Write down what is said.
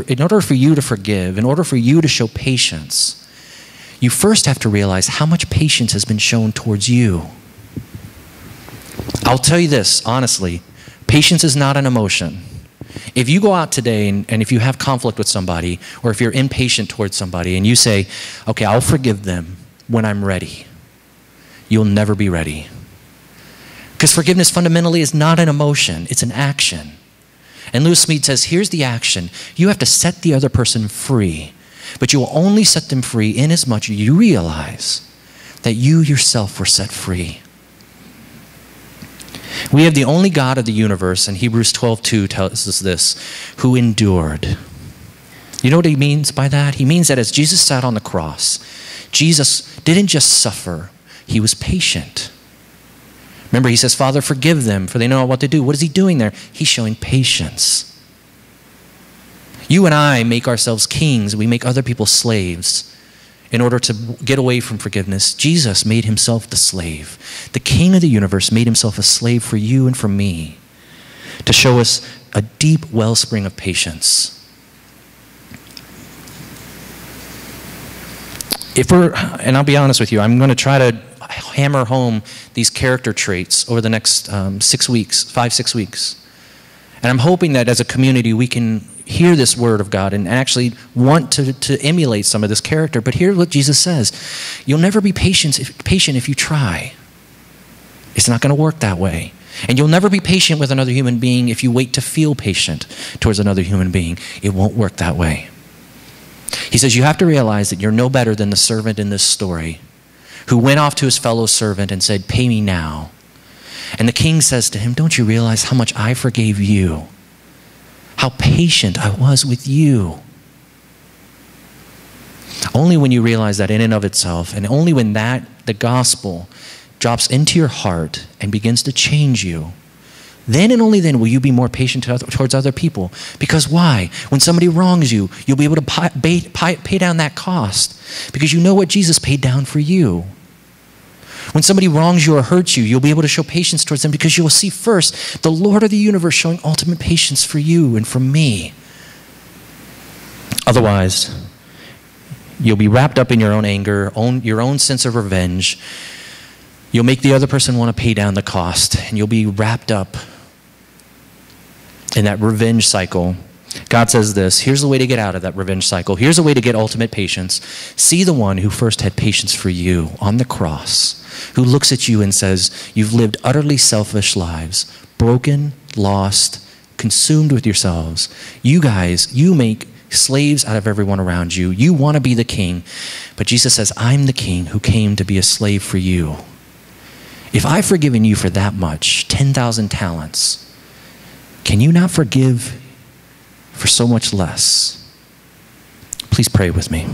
for you to forgive, in order for you to show patience, you first have to realize how much patience has been shown towards you. I'll tell you this, honestly, patience is not an emotion. If you go out today and if you have conflict with somebody, or if you're impatient towards somebody and you say, okay, I'll forgive them when I'm ready, you'll never be ready. Because forgiveness fundamentally is not an emotion, it's an action. And Lewis Smead says, here's the action. You have to set the other person free, but you will only set them free inasmuch as you realize that you yourself were set free. We have the only God of the universe, and Hebrews 12:2 tells us this, who endured. You know what he means by that? He means that as Jesus sat on the cross, Jesus didn't just suffer, he was patient. Remember, he says, Father, forgive them, for they know not what to do. What is he doing there? He's showing patience. You and I make ourselves kings. We make other people slaves in order to get away from forgiveness. Jesus made himself the slave. The King of the universe made himself a slave for you and for me to show us a deep wellspring of patience. And I'll be honest with you, I'm going to try to hammer home these character traits over the next 6 weeks, 5-6 weeks. And I'm hoping that as a community we can hear this word of God and actually want to emulate some of this character. But here's what Jesus says. You'll never be patient if you try. It's not going to work that way. And you'll never be patient with another human being if you wait to feel patient towards another human being. It won't work that way. He says you have to realize that you're no better than the servant in this story who went off to his fellow servant and said, pay me now. And the king says to him, don't you realize how much I forgave you? How patient I was with you. Only when you realize that in and of itself, and only when the gospel drops into your heart and begins to change you, then and only then will you be more patient towards other people. Because why? When somebody wrongs you, you'll be able to pay down that cost because you know what Jesus paid down for you. When somebody wrongs you or hurts you, you'll be able to show patience towards them because you will see first the Lord of the universe showing ultimate patience for you and for me. Otherwise, you'll be wrapped up in your own anger, your own sense of revenge. You'll make the other person want to pay down the cost, and you'll be wrapped up in that revenge cycle. God says this, here's the way to get out of that revenge cycle. Here's the way to get ultimate patience. See the one who first had patience for you on the cross, who looks at you and says, you've lived utterly selfish lives, broken, lost, consumed with yourselves. You guys, you make slaves out of everyone around you. You want to be the king. But Jesus says, I'm the king who came to be a slave for you. If I've forgiven you for that much, 10,000 talents, can you not forgive for so much less? Please pray with me.